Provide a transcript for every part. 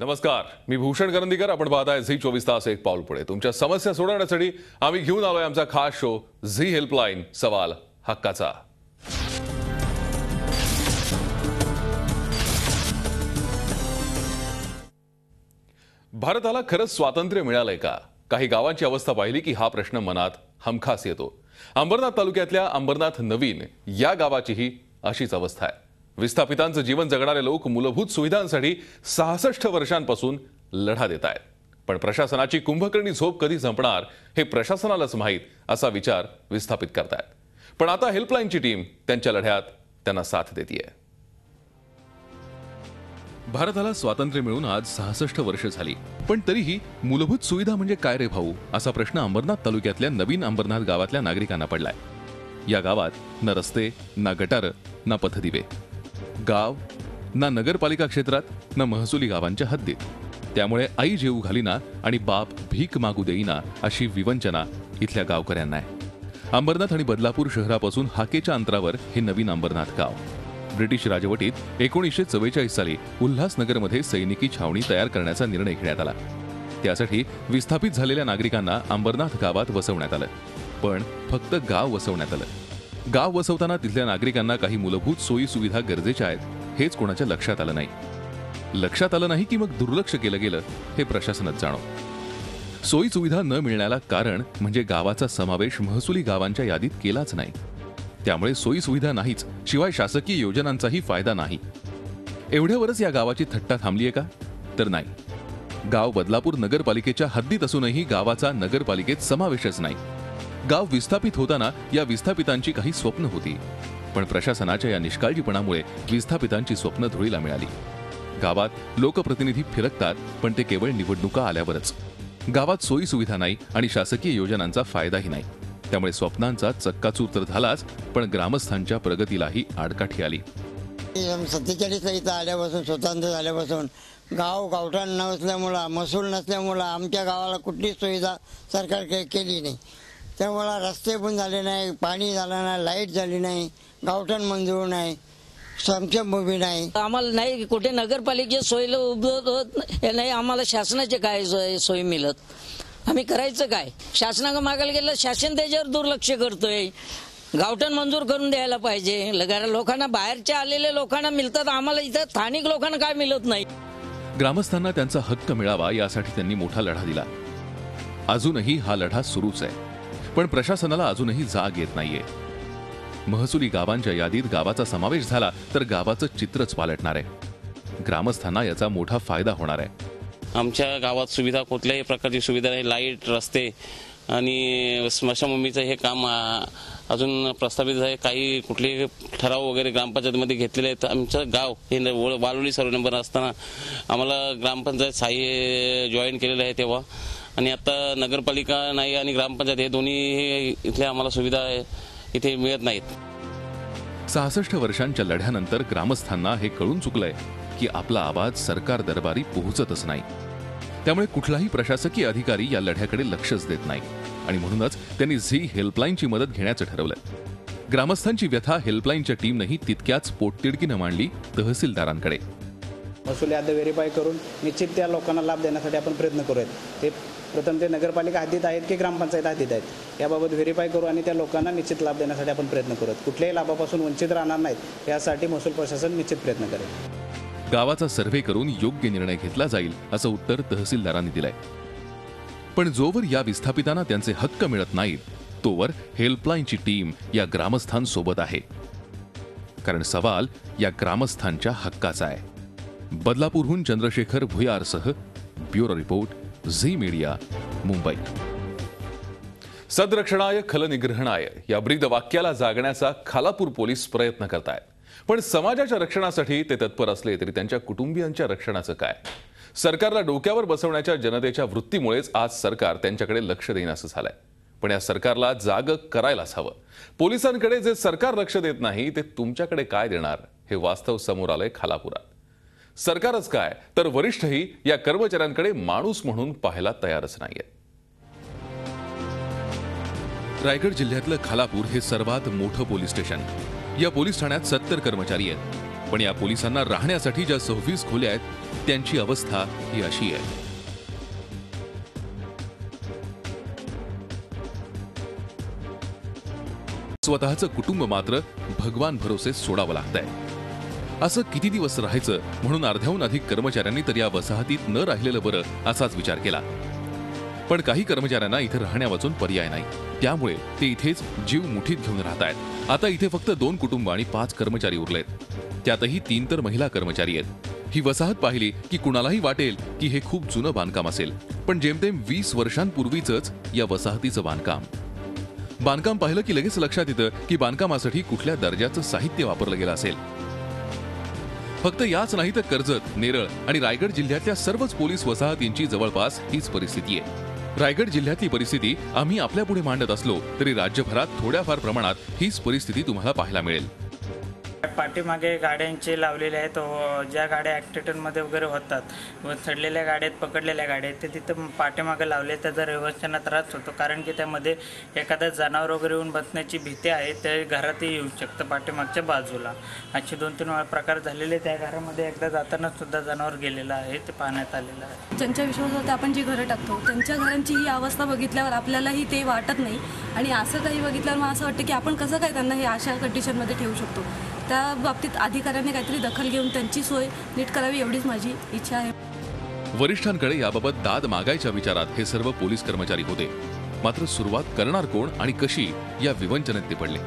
नमस्कार, मी भूषण करंदीकर. आपण पाहताय झी 24 तास एक पाऊल पुढे. तुमच्या समस्या सोडवण्यासाठी आम्ही घेऊन आलोय आमचा खास शो झी हेल्पलाईन, सवाल हक्काचा. भारताला खरंच स्वातंत्र्य मिळालंय का? काही गावांची अवस्था पाहिली की हा प्रश्न मनात हमखास येतो. अंबरनाथ तालुक्यातल्या अंबरनाथ नवीन या गावाचीही अशीच अवस्था आहे. विस्थापितांचं जीवन जगणारे लोक मूलभूत सुविधांसाठी 66 वर्षांपासून लढा देत आहेत. पण प्रशासनाची कुंभकर्णी झोप कधी संपणार हे प्रशासनालाच माहीत, असा विचार विस्थापित करतायत. पण आता हेल्पलाईनची टीम त्यांच्या लढ्यात त्यांना साथ देतेय. भारताला स्वातंत्र्य मिळून आज 66 वर्ष झाली, पण तरीही मूलभूत सुविधा म्हणजे काय रे भाऊ, असा प्रश्न अंबरनाथ तालुक्यातल्या नवीन अंबरनाथ गावातल्या नागरिकांना पडलाय. या गावात ना रस्ते, ना गटार, ना पथदिवे. गाव ना नगरपालिका क्षेत्रात, ना महसुली गावांच्या हद्दीत. त्यामुळे आई जेऊ घालीना आणि बाप भीक मागू देईना अशी विवंचना इथल्या गावकऱ्यांना आहे. अंबरनाथ आणि बदलापूर शहरापासून हाकेच्या अंतरावर हे नवीन अंबरनाथ गाव. ब्रिटिश राजवटीत 1944 साली उल्हासनगरमध्ये सैनिकी छावणी तयार करण्याचा निर्णय घेण्यात आला. त्यासाठी विस्थापित झालेल्या नागरिकांना अंबरनाथ गावात वसवण्यात आलं. पण फक्त गाव वसवण्यात आलं. गाव वसवताना तिथल्या नागरिकांना काही मूलभूत सोयी सुविधा गरजेच्या आहेत हेच कोणाच्या लक्षात आलं नाही. लक्षात आलं नाही की मग दुर्लक्ष केलं गेलं हे प्रशासनच जाणो. सोयी सुविधा न मिळण्याला कारण म्हणजे गावाचा समावेश महसुली गावांच्या यादीत केलाच नाही. त्यामुळे सोयी सुविधा नाहीच, शिवाय शासकीय योजनांचाही फायदा नाही. एवढ्यावरच या गावाची थट्टा थांबलीये का? तर नाही. गाव बदलापूर नगरपालिकेच्या हद्दीत असूनही गावाचा नगरपालिकेत समावेशच नाही. गाव विस्थापित होताना या विस्थापितांची काही स्वप्न होती, पण प्रशासनाच्या या निष्काळजीपणामुळे विस्थापितांची स्वप्न धुळीला मिळाली. गावात लोकप्रतिनिधी फिरकतात, पण ते केवळ निवडणुका आल्यावरच. गावात सोयी सुविधा नाही आणि शासकीय योजनांचा फायदाही नाही. त्यामुळे स्वप्नांचा चक्काचूर तर झालाच, पण ग्रामस्थांच्या प्रगतीलाही आडकाठी आली. 47 इथं आल्यापासून, स्वतंत्र झाल्यापासून गावठाण नसल्यामुळं, महसूल नसल्यामुळं आमच्या गावाला कुठलीच सुविधा सरकार केली नाही. त्यामुळं रस्ते पण झाले नाही, पाणी झालं नाही, लाईट झाली नाही, गावठाण मंजूर नाही, समक्षमभूमी नाही. आम्हाला नाही कुठे नगरपालिकेची सोयीला उभं होत नाही. आम्हाला शासनाचे काय सोयी मिळत, आम्ही करायचं काय? शासनाला मागायला गेलं, शासन त्याच्यावर दुर्लक्ष करतोय. गावठाण मंजूर करून द्यायला पाहिजे. लोकांना, बाहेरच्या आलेल्या लोकांना मिळतात, आम्हाला इथं स्थानिक लोकांना काय मिळत नाही. ग्रामस्थांना त्यांचा हक्क मिळावा यासाठी त्यांनी मोठा लढा दिला. अजूनही हा लढा सुरूच आहे, पण प्रशासनाला अजूनही जाग येत नाहीये. महसुली गावांच्या यादीत गावाचा समावेश झाला तर गावाचं चित्रच पालटणार आहे. ग्रामस्थांना याचा मोठा फायदा होणार आहे. आमच्या गावात सुविधा कुठल्याही प्रकारची सुविधा नाही. लाईट, रस्ते आणि स्मशानभूमीचं हे काम अजून प्रस्तावित आहे. काही कुठले ठराव वगैरे ग्रामपंचायतीमध्ये घेतलेले आहेत. आमचं गाव हे वालोली सर्व नंबर असताना आम्हाला ग्रामपंचायत सहाय्य जॉईन केलेलं आहे तेव्हा, आणि आता नगरपालिका नाही आणि ग्रामपंचायत हे दोन्ही इथल्या आम्हाला सुविधा इथे मिळत नाहीत. 66 वर्षांच्या लढ्यानंतर ग्रामस्थांना हे कळून चुकलंय की आपला आवाज सरकार दरबारी पोहोचतच नाही. त्यामुळे कुठलाही प्रशासकीय अधिकारी या लढ्याकडे लक्षच देत नाही, आणि म्हणूनच त्यांनी झी हेल्पलाईनची मदत घेण्याचं ठरवलं. ग्रामस्थांची व्यथा हेल्पलाईनच्या टीमनेही तितक्याच पोटतिडकीनं मांडली तहसीलदारांकडे. महसूल यादी व्हेरीफाय करून निश्चित त्या लोकांना लाभ देण्यासाठी आपण प्रयत्न करूयात. ते प्रथम ते नगरपालिका हद्दीत आहेत की ग्रामपंचायत हद्दीत आहेत याबाबत व्हेरीफाय करू आणि त्या लोकांना निश्चित लाभ देण्यासाठी आपण प्रयत्न करूयात. कुठल्याही लाभापासून वंचित राहणार नाहीत यासाठी महसूल प्रशासन निश्चित प्रयत्न करेल. गावाचा सर्व्हे करून योग्य निर्णय घेतला जाईल असं उत्तर तहसीलदारांनी दिलंय. पण जोवर या विस्थापितांना त्यांचे हक्क मिळत नाहीत, तोवर हेल्पलाईनची टीम या ग्रामस्थांसोबत आहे. कारण सवाल या ग्रामस्थांच्या हक्काचा आहे. बदलापूरहून चंद्रशेखर भुयारसह bureau report, Zee media, Mumbai. सदरक्षणाय खलनिग्रहणाय या ब्रीद वाक्याला जागण्याचा खालापूर पोलीस प्रयत्न करतायत. पण समाजाच्या रक्षणासाठी ते तत्पर असले तरी त्यांच्या कुटुंबियांच्या रक्षणाचं काय? सरकारला डोक्यावर बसवण्याच्या जनतेच्या वृत्तीमुळेच आज सरकार त्यांच्याकडे लक्ष देईनासं झालंय. पण या सरकारला जाग करायलाच हवं. पोलिसांकडे जे सरकार लक्ष देत नाही ते तुमच्याकडे काय देणार हे वास्तव समोर आलंय खालापुरात. सरकारच काय तर वरिष्ठही या कर्मचाऱ्यांकडे माणूस म्हणून पाहायला तयारच नाहीये. रायगड जिल्ह्यातलं खालापूर हे सर्वात मोठं पोलीस स्टेशन. या पोलीस ठाण्यात 70 कर्मचारी आहेत. पण या पोलिसांना राहण्यासाठी ज्या 26 खोल्या आहेत त्यांची अवस्था ही अशी आहे. स्वतःचं कुटुंब मात्र भगवान भरोसे सोडावं लागतंय. असं किती दिवस राहायचं म्हणून अर्ध्याहून अधिक कर्मचाऱ्यांनी तर या वसाहतीत न राहिलेलं बरं असाच विचार केला. पण काही कर्मचाऱ्यांना इथे राहण्यावाचून पर्याय नाही, त्यामुळे ते इथेच जीव मुठीत घेऊन राहत आहेत. आता इथे फक्त 2 कुटुंब आणि 5 कर्मचारी उरलेत, त्यातही 3 तर महिला कर्मचारी आहेत. ही वसाहत पाहिली की कुणालाही वाटेल की हे खूप जुनं बांधकाम असेल, पण जेमतेम 20 वर्षांपूर्वीच या वसाहतीचं बांधकाम पाहिलं की लगेच लक्षात येतं की बांधकामासाठी कुठल्या दर्जाचं साहित्य वापरलं गेलं असेल. फक्त याच नाही तर कर्जत, नेरळ आणि रायगड जिल्ह्यातल्या सर्वच पोलीस वसाहतींची जवळपास हीच परिस्थिती आहे. रायगड जिल्ह्यातली परिस्थिती आम्ही आपल्यापुढे मांडत असलो तरी राज्यभरात थोड्याफार प्रमाणात हीच परिस्थिती तुम्हाला पाहायला मिळेल. पाठीमागे गाड्यांचे लावलेले आहेत, ज्या गाड्या ॲक्सिडेंटमध्ये वगैरे होतात व चढलेल्या गाड्या आहेत, पकडलेल्या गाड्या आहेत, ते तिथं पाठीमागे लावले. त्याचा रहिवाशांना त्रास होतो, कारण की त्यामध्ये एखादं जनावर वगैरे येऊन बसण्याची भीती आहे. ते घरातही येऊ शकतं पाठीमागच्या बाजूला. असे 2-3 प्रकार झालेले. त्या घरामध्ये एकदा जाताना सुद्धा जनावर गेलेलं आहे, ते पाहण्यात आलेलं आहे. ज्यांच्या विश्वासावरती आपण जी घरं टाकतो त्यांच्या घरांची ही अवस्था बघितल्यावर आपल्यालाही ते वाटत नाही. आणि असं काही बघितल्यावर मला असं वाटतं की आपण कसं काय त्यांना हे अशा कंडिशनमध्ये ठेवू शकतो. त्या बाबतीत अधिकाऱ्यांनी काहीतरी दखल घेऊन त्यांची सोय नीट करावी एवढीच माझी इच्छा आहे. वरिष्ठांकडे याबाबत दाद मागायच्या विचारात हे सर्व पोलीस कर्मचारी होते. मात्र सुरुवात करणार कोण आणि कशी या विवंचनेत ते पडले.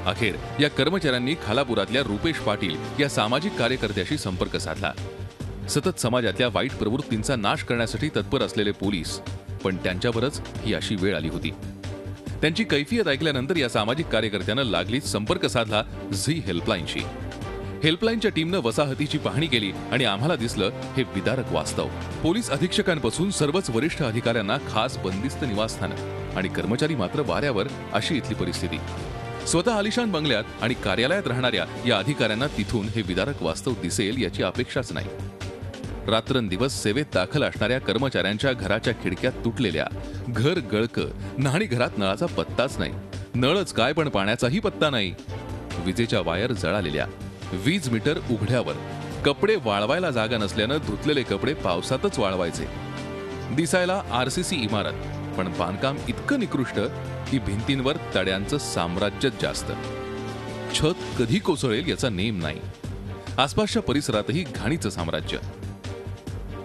अखेर या कर्मचाऱ्यांनी खालापुरातल्या रुपेश पाटील या सामाजिक कार्यकर्त्याशी संपर्क साधला. सतत समाजातल्या वाईट प्रवृत्तींचा नाश करण्यासाठी तत्पर असलेले पोलीस, पण त्यांच्यावरच ही अशी वेळ आली होती. त्यांची कैफियत ऐकल्यानंतर या सामाजिक कार्यकर्त्यानं लागलीच संपर्क साधला झी हेल्पलाईनशी. हेल्पलाईनच्या टीमनं वसाहतीची पाहणी केली आणि आम्हाला दिसलं हे विदारक वास्तव. पोलीस अधीक्षकांपासून सर्वच वरिष्ठ अधिकाऱ्यांना खास बंदिस्त निवासस्थानं आणि कर्मचारी मात्र वाऱ्यावर, अशी इथली परिस्थिती. स्वतः आलिशान बंगल्यात आणि कार्यालयात राहणाऱ्या या अधिकाऱ्यांना तिथून हे विदारक वास्तव दिसेल याची अपेक्षाच नाही. रात्रंदिवस सेवेत दाखल असणाऱ्या कर्मचाऱ्यांच्या घराच्या खिडक्या तुटलेल्या, घर गळकं, न्हाणी घरात नळाचा पत्ताच नाही. नळच काय पण पाण्याचाही पत्ता नाही. विजेच्या वायर जळालेल्या, वीज मीटर उघड्यावर, कपडे वाळवायला जागा नसल्यानं धुतलेले कपडे पावसातच वाळवायचे. दिसायला आरसीसी इमारत, पण बांधकाम इतकं निकृष्ट की भिंतींवर तड्यांचं साम्राज्यच जास्त. छत कधी कोसळेल याचा नेम नाही. आसपासच्या परिसरातही घाणीचं साम्राज्य.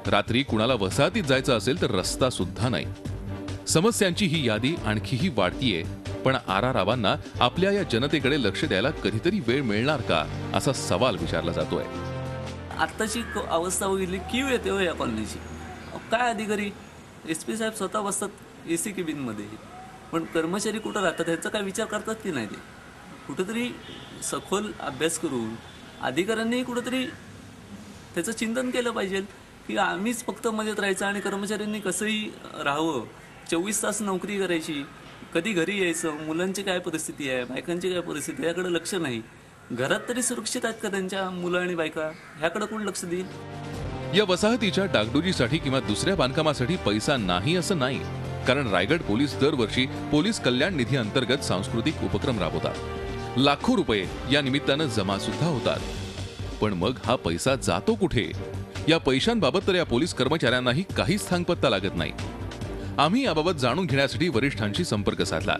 रात्री कुणाला वसाहतीत जायचं असेल तर रस्ता सुद्धा नाही. समस्यांची ही यादी आणखीही वाढतीये, पण आरारावांना आपल्या या जनतेकडे लक्ष द्यायला कधीतरी वेळ मिळणार का असा सवाल विचारला जातोय. आत्ताची अवस्था बघितली कीव येते हो या कॉलनीची. काय अधिकारी SP साहेब स्वतः बसतात AC केबिनमध्ये, पण कर्मचारी कुठं राहतात ह्याचा काय विचार करतात की नाही. ते कुठंतरी सखोल अभ्यास करून अधिकाऱ्यांनी कुठंतरी त्याचं चिंतन केलं पाहिजे की आम्हीच फक्त मजेत राहायचं आणि कर्मचाऱ्यांनी कसंही राहावं. 24 तास नोकरी करायची, कधी घरी यायचं, मुलांची काय परिस्थिती आहे, बायकांची काय परिस्थिती आहे याकडे लक्ष नाही. घरात तरी सुरक्षित आहेत का त्यांच्या मुलं आणि बायका, ह्याकडे कोण लक्ष देईल. या वसाहतीच्या डागडुजीसाठी किंवा दुसऱ्या बांधकामासाठी पैसा नाही असं नाही, कारण रायगड पोलीस दरवर्षी पोलीस कल्याण निधी अंतर्गत सांस्कृतिक उपक्रम राबवतात. लाखो रुपये या निमित्तानं जमा सुद्धा होतात. पण मग हा पैसा जातो कुठे या पैशांबाबत तर या पोलीस कर्मचाऱ्यांनाही काहीच थांगपत्ता लागत नाही. आम्ही याबाबत जाणून घेण्यासाठी वरिष्ठांशी संपर्क साधला,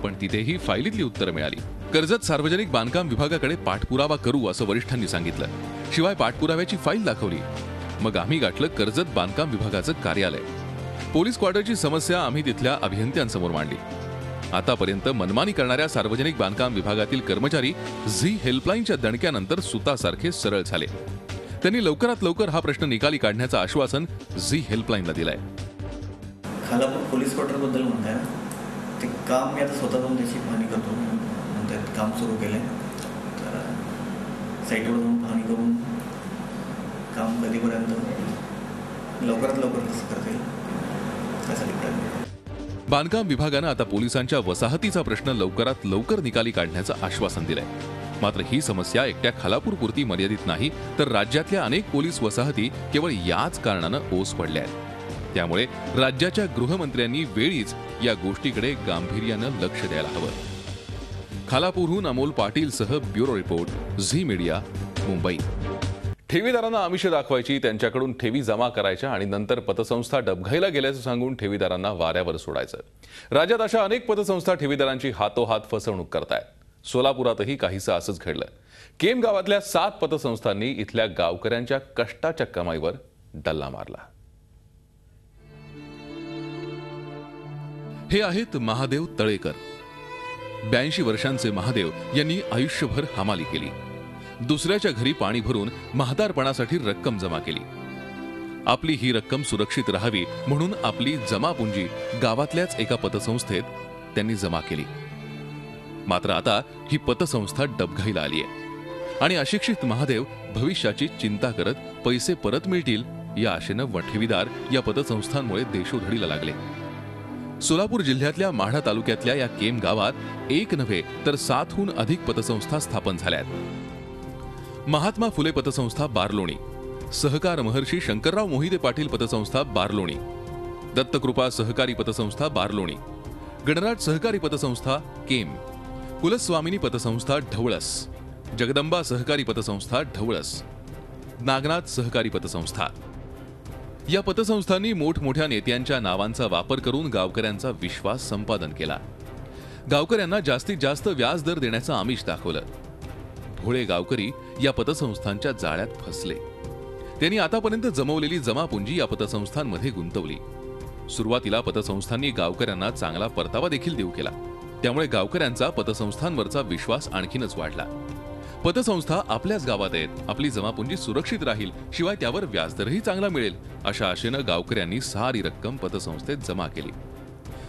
पण तिथेही फाईलीतली उत्तरं मिळाली. कर्जत सार्वजनिक बांधकाम विभागाकडे पाठपुरावा करू असं वरिष्ठांनी सांगितलं. शिवाय पाठपुराव्याची फाईल दाखवली. मग आम्ही गाठलं कर्जत बांधकाम विभागाचं कार्यालय. पोलीस क्वार्टरची समस्या आम्ही तिथल्या अभियंत्यांसमोर मांडली. आतापर्यंत मनमानी करणाऱ्या सार्वजनिक बांधकाम विभागातील कर्मचारी झी हेल्पलाईनच्या दणक्यानंतर सुतासारखे सरळ झाले. त्यांनी लवकरात लवकर हा प्रश्न निकाली काढण्याचं आश्वासन झी हेल्पलाईनला दिलंय. खालापूर पोलीस क्वार्टरबद्दल म्हणताय, ते काम मी आता स्वतः जाऊन त्याची पाहणी करतो म्हणतात. काम सुरू केलं आहे, तर साईटवर जाऊन पाहणी करून काम कधीपर्यंत लवकरात लवकर कसं करता येईल त्यासाठी प्रयत्न. बांधकाम विभागानं आता पोलिसांच्या वसाहतीचा प्रश्न लवकरात लवकर निकाली काढण्याचं आश्वासन दिलंय. मात्र ही समस्या एकट्या खालापूरपुरती मर्यादित नाही, तर राज्यातल्या अनेक पोलीस वसाहती केवळ याच कारणानं ओस पडल्या आहेत. त्यामुळे राज्याच्या गृहमंत्र्यांनी वेळीच या गोष्टीकडे गांभीर्यानं लक्ष द्यायला हवं. खालापूरहून अमोल पाटीलसह bureau report, Zee media. Mumbai. ठेवीदारांना आमिष दाखवायची, त्यांच्याकडून ठेवी जमा करायच्या आणि नंतर पतसंस्था डबघाईला गेल्याचं सांगून ठेवीदारांना वाऱ्यावर सोडायचं. राज्यात अशा अनेक पतसंस्था ठेवीदारांची हातोहात फसवणूक करतायत. सोलापुरातही काहीसं असंच घडलं. केम गावातल्या 7 पतसंस्थांनी इथल्या गावकऱ्यांच्या कष्टाच्या कमाईवर डल्ला मारला. हे आहेत महादेव तळेकर. 82 वर्षांचे महादेव यांनी आयुष्यभर हमाली केली. दुसऱ्याच्या घरी पाणी भरून म्हातारपणासाठी रक्कम जमा केली. आपली ही रक्कम सुरक्षित राहावी म्हणून आपली जमापुंजी गावातल्याच एका पतसंस्थेत त्यांनी जमा केली. मात्र आता ही पतसंस्था डबघाईला आली आहे आणि अशिक्षित महादेव भविष्याची चिंता करत पैसे परत मिळतील या आशेनं ठेवीदार या पतसंस्थांमुळे देशोधडीला लागले. सोलापूर जिल्ह्यातल्या माढा तालुक्यातल्या या केम गावात एक नव्हे तर 7हून अधिक पतसंस्था स्थापन झाल्यात. महात्मा फुले पतसंस्था बारलोणी, सहकार महर्षी शंकरराव मोहिते पाटील पतसंस्था बारलोणी, दत्तकृपा सहकारी पतसंस्था बारलोणी, गणराज सहकारी पतसंस्था केम, कुलस्वामिनी पतसंस्था ढवळस, जगदंबा सहकारी पतसंस्था ढवळस, नागनाथ सहकारी पतसंस्था. या पतसंस्थांनी मोठमोठ्या नेत्यांच्या नावांचा वापर करून गावकऱ्यांचा विश्वास संपादन केला. गावकऱ्यांना जास्तीत जास्त व्याज दर देण्याचं आमिष दाखवलं. भोळे गावकरी या पतसंस्थांच्या जाळ्यात फसले. त्यांनी आतापर्यंत जमवलेली जमापुंजी या पतसंस्थांमध्ये गुंतवली. सुरुवातीला पतसंस्थांनी गावकऱ्यांना चांगला परतावा देखील देऊ केला. त्यामुळे गावकऱ्यांचा पतसंस्थांवरचा विश्वास आणखीनच वाढला. पतसंस्था आपल्याच गावात आहेत, आपली जमापुंजी सुरक्षित राहील, शिवाय त्यावर व्याजदरही चांगला मिळेल अशा आशेनं गावकऱ्यांनी सारी रक्कम पतसंस्थेत जमा केली.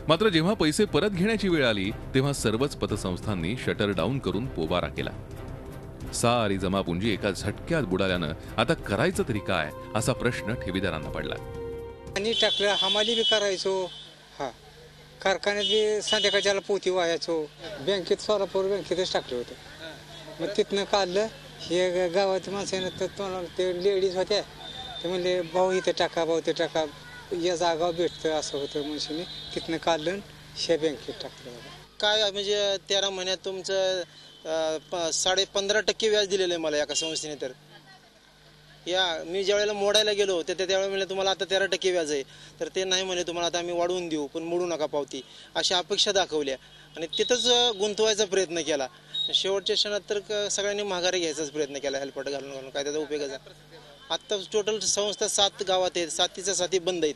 मात्र जेव्हा पैसे परत घेण्याची वेळ आली तेव्हा सर्वच पतसंस्थांनी शटर डाऊन करून पोबारा केला. सारी जमापुंजी एका झटक्यात बुडाल्यानं आता करायचं तरी काय असा प्रश्न ठेवीदारांना पडला. आणि टाकलं, हमाली बी करायचो, कारखान्यात बी संध्याकाळच्याला पोती वाहायचो, बँकेत सोलापूर बँकेतच टाकलं होतं. मग तिथनं काढलं. हे गावात माणसानं तर ते लेडीज होत्या, ते म्हणले भाऊ इथं टाका, भाऊ ते टाका, या जागा भेटतं असं होतं. मनुष्याने तिथनं काढलं, ह्या बँकेत टाकलं. काय म्हणजे 13 महिन्यात तुमचं 15.5% व्याज दिलेलं आहे मला एका संस्थेने. तर या मी ज्या वेळेला मोडायला गेलो तर त्यावेळेला म्हणले तुम्हाला आता 13% व्याज आहे, तर ते नाही म्हणले तुम्हाला आता आम्ही वाढवून देऊ पण मोडू नका पावती, अशा अपेक्षा दाखवल्या आणि तिथंच गुंतवायचा प्रयत्न केला. शेवटच्या क्षणात तर सगळ्यांनी माघारी घ्यायचाच प्रयत्न केला, हेल्पट घालून काय त्याचा उपयोगाचा. आत्ता टोटल संस्था 7 गावात आहेत, 7च्या बंद आहेत.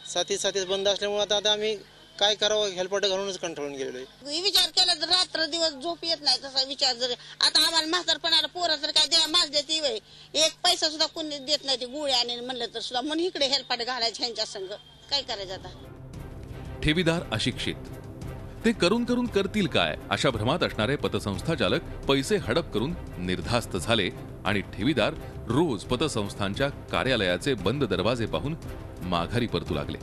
7 बंद असल्यामुळे आता आम्ही काय करावं हेल्पट घालूनच कंटाळून गेलेलो आहे. विचार केला तर रात्र दिवस झोप येत नाही तसा विचार. जर आता आम्हाला म्हातारपणाला पोरं तर काय द्या मास देते वय, एक पैसा सुद्धा कोणी देत नाही. ते गोळ्या आणि म्हणलं तर सुद्धा म्हणून इकडे हेल्पट घालायचं ह्यांच्या संग. काय करायचं आता. ठेवीदार अशिक्षित, ते करून करून करतील काय अशा भ्रमात असणारे पतसंस्था चालक पैसे हडप करून निर्धास्त झाले आणि ठेवीदार रोज पतसंस्थांच्या कार्यालयाचे बंद दरवाजे पाहून माघारी परतू लागले.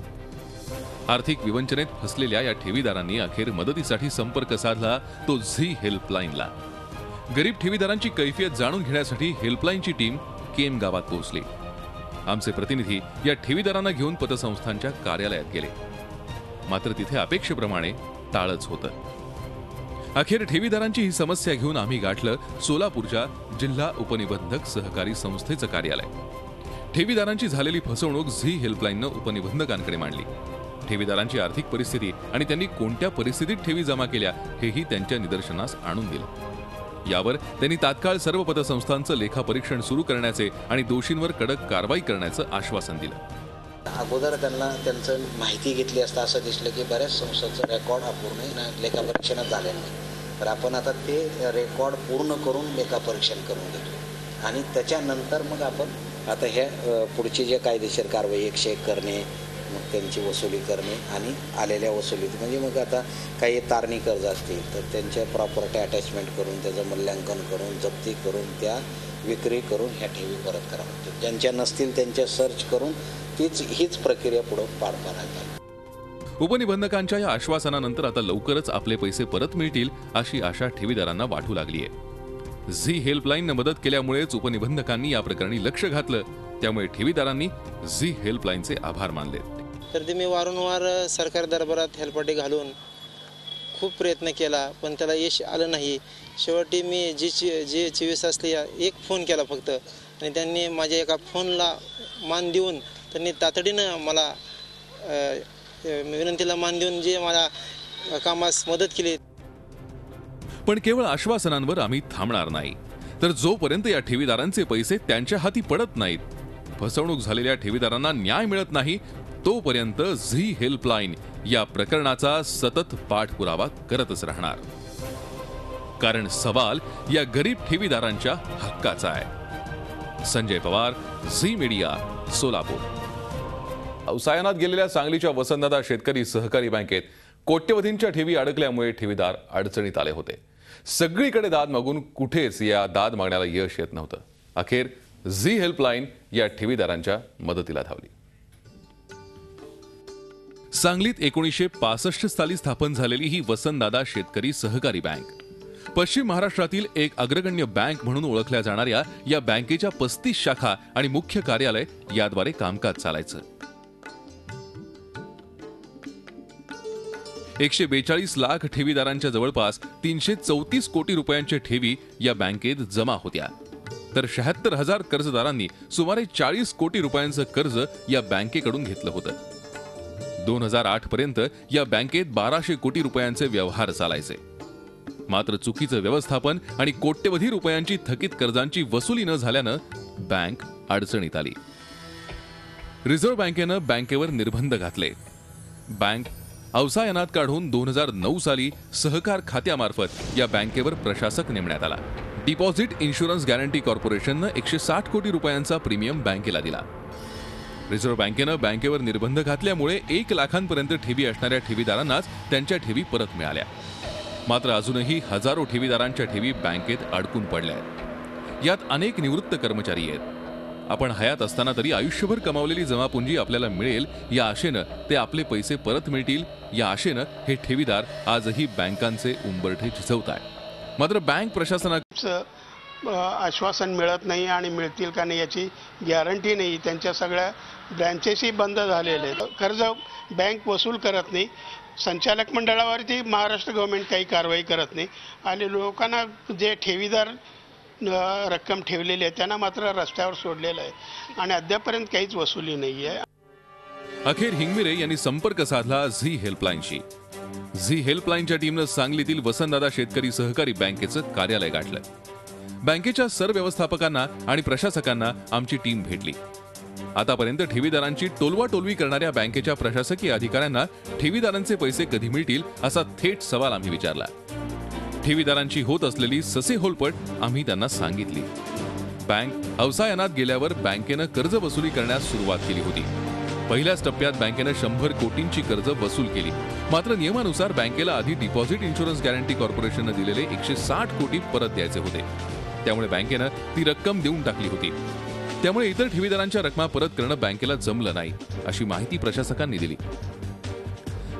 आर्थिक विवंचनेत फसलेल्या या ठेवीदारांनी अखेर मदतीसाठी संपर्क साधला तो झी हेल्पलाईनला. गरीब ठेवीदारांची कैफियत जाणून घेण्यासाठी हेल्पलाईनची टीम केम गावात पोहोचली. आमचे प्रतिनिधी या ठेवीदारांना घेऊन पतसंस्थांच्या कार्यालयात गेले. मात्र तिथे अपेक्षेप्रमाणे टाळच होतं. अखेर ठेवीदारांची ही समस्या घेऊन आम्ही गाठलं सोलापूरच्या जिल्हा उपनिबंधक सहकारी संस्थेचं कार्यालय. ठेवीदारांची झालेली फसवणूक झी हेल्पलाईननं उपनिबंधकांकडे मांडली. ठेवीदारांची आर्थिक परिस्थिती आणि त्यांनी कोणत्या परिस्थितीत ठेवी जमा केल्या हेही त्यांच्या निदर्शनास आणून दिलं. यावर त्यांनी तात्काळ सर्व पतसंस्थांचं लेखापरीक्षण सुरू करण्याचे आणि दोषींवर कडक कारवाई करण्याचं आश्वासन दिलं. अगोदर त्यांचं माहिती घेतली असता असं दिसलं की बऱ्याच संस्थांचं रेकॉर्ड अपूर्ण लेखापरीक्षणात झालेलं नाही. तर आपण आता ते रेकॉर्ड पूर्ण करून लेखापरीक्षण करून घेतो आणि त्याच्यानंतर मग आपण आता ह्या पुढची जे कायदेशीर कारवाई 101 करणे, मग त्यांची वसुली करणे आणि आलेल्या वसुलीत म्हणजे मग आता काही तारणी कर्ज असतील तर त्यांच्या प्रॉपर्टी अटॅचमेंट करून त्याचं मूल्यांकन करून जप्ती करून त्या विक्री करून ह्या ठेवी परत करावं लागतील. ज्यांच्या नसतील त्यांच्या सर्च करून हीच प्रक्रिया पुढे पार पाडायची. उपनिबंधकांच्या या आश्वासनानंतर आता लवकरच आपले पैसे परत मिळतील अशी आशा ठेवीदारांना वाटू लागली आहे. झी हेल्पलाईननं मदत केल्यामुळेच उपनिबंधकांनी या प्रकरणी लक्ष घातलं. त्यामुळे ठेवीदारांनी झी हेल्पलाईनचे आभार मानले. तर ते मी वारंवार सरकार दरबारात हेल्पटी घालून खूप प्रयत्न केला पण त्याला यश आलं नाही. शेवटी मी जे 24 असले एक फोन केला फक्त आणि त्यांनी माझ्या एका फोनला मान देऊन त्यांनी तातडीनं मला विनंतीला मान देऊन जे मला कामास मदत केली. पण केवळ आश्वासनांवर आम्ही थांबणार नाही, तर जोपर्यंत या ठेवीदारांचे पैसे त्यांच्या हाती पडत नाहीत, फसवणूक झालेल्या ठेवीदारांना न्याय मिळत नाही, तोपर्यंत झी हेल्पलाईन या प्रकरणाचा सतत पाठपुरावा करतच राहणार. कारण सवाल या गरीब ठेवीदारांच्या हक्काचा आहे. Sanjay Pawar, Zee media, Solapur. अवसायनात गेलेल्या सांगलीच्या वसंतदादा शेतकरी सहकारी बँकेत कोट्यवधींच्या ठेवी अडकल्यामुळे ठेवीदार अडचणीत आले होते. सगळीकडे दाद मागून कुठेच या दाद मागण्याला यश येत नव्हतं. अखेर झी हेल्पलाईन या ठेवीदारांच्या मदतीला धावली. सांगलीत 1965 साली स्थापन झालेली ही वसंतदादा शेतकरी सहकारी बँक पश्चिम महाराष्ट्रातील एक अग्रगण्य बँक म्हणून ओळखल्या जाणाऱ्या या बँकेच्या 35 शाखा आणि मुख्य कार्यालय याद्वारे कामकाज चालायचं. 142 लाख ठेवीदारांच्या जवळपास 334 कोटी रुपयांच्या ठेवी या बँकेत जमा होत्या. तर 76,000 कर्जदारांनी सुमारे 40 कोटी रुपयांचं कर्ज या बँकेकडून घेतलं होतं. 2008 पर्यंत या बँकेत 1200 कोटी रुपयांचे व्यवहार चालायचे. मात्र चुकीचं व्यवस्थापन आणि कोट्यवधी रुपयांची थकीत कर्जांची वसुली न झाल्यानं बँक अडचणीत आली. रिझर्व्ह बँकेनं बँकेवर निर्बंध घातले. बँक अवसायनात काढून 2009 साली सहकार खात्यामार्फत या बँकेवर प्रशासक नेमण्यात आला. डिपॉझिट इन्शुरन्स गॅरंटी कॉर्पोरेशननं 160 कोटी रुपयांचा प्रीमियम बँकेला दिला. रिझर्व्ह बँकेनं बँकेवर निर्बंध घातल्यामुळे 1 लाखांपर्यंत ठेवी असणाऱ्या ठेवीदारांनाच त्यांच्या ठेवी परत मिळाल्या. मात्र अजूनही हजारो ठेवीदारांच्या ठेवी बँकेत अडकून पडल्या आहेत. यात अनेक निवृत्त कर्मचारी आहेत. आपण हयात असताना तरी आयुष्यभर कमावलेली जमापुंजी आपल्याला मिळेल या आशेनं ते आपले पैसे परत मिळतील या आशेनं हे ठेवीदार आजही बँकांचे उंबरठे झिजवतात. मात्र बँक प्रशासनाचं आश्वासन मिळत नाही आणि मिळतील का नाही याची गॅरंटी नाही. त्यांच्या सगळ्या ब्रँचेसही बंद झालेले आहेत. कर्ज बँक वसूल करत नाही. संचालक मंडळावरती महाराष्ट्र गव्हर्नमेंट काही कारवाई करत नाही आणि लोकांना जे ठेवीदार रक्कम ठेवलेली आहे त्यांना मात्र रस्त्यावर सोडलेलं आहे आणि अद्यापर्यंत काहीच वसुली नाही आहे. अखेर हिंगमिरे यांनी संपर्क साधला झी हेल्पलाईनशी. झी हेल्पलाईनच्या टीमनं सांगलीतील वसंतदादा शेतकरी सहकारी बँकेचं कार्यालय गाठलं. बँकेच्या सरव्यवस्थापकांना आणि प्रशासकांना आमची टीम भेटली. आतापर्यंत ठेवीदारांची टोलवाटोलवी करणाऱ्या बँकेच्या प्रशासकीय अधिकाऱ्यांना ठेवीदारांचे पैसे कधी मिळतील असा थेट सवाल आम्ही विचारला. ठेवीदारांची होत असलेली ससेहोलपट आम्ही त्यांना सांगितली. बँक अवसायनात गेल्यावर बँकेनं कर्ज वसुली करण्यास सुरुवात केली होती. पहिल्याच टप्प्यात बँकेनं 100 कोटींची कर्ज वसूल केली. मात्र नियमानुसार बँकेला आधी डिपॉझिट इन्शुरन्स गॅरंटी कॉर्पोरेशननं दिलेले 160 कोटी परत द्यायचे होते. त्यामुळे बँकेनं ती रक्कम देऊन टाकली होती. त्यामुळे इतर ठेवीदारांच्या रकमा परत करणं बँकेला जमलं नाही अशी माहिती प्रशासकांनी दिली.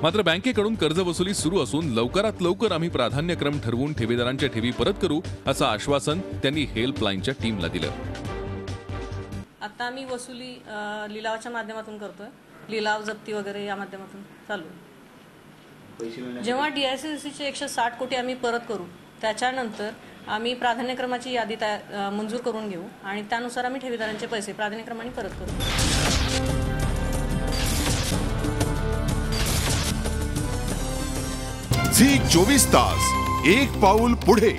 मात्र बँकेकडून कर्ज वसुली सुरू असून लवकरात लवकर आम्ही प्राधान्यक्रम ठरवून ठेवीदारांच्या ठेवी परत करू असं आश्वासन त्यांनी हेल्पलाईनच्या टीमला दिलं. आता आम्ही वसुली लिलावाच्या माध्यमातून करतोय. लिलाव जप्ती वगैरे या माध्यमातून चालू आहे. जेव्हा DICCचे 160 कोटी आम्ही परत करू त्याच्यानंतर आम्ही प्राधान्यक्रमाची यादी मंजूर करून घेऊ आणि त्यानुसार आम्ही ठेवीदारांचे पैसे प्राधान्यक्रमाने परत करू. झी 24 तास एक पाऊल पुढे.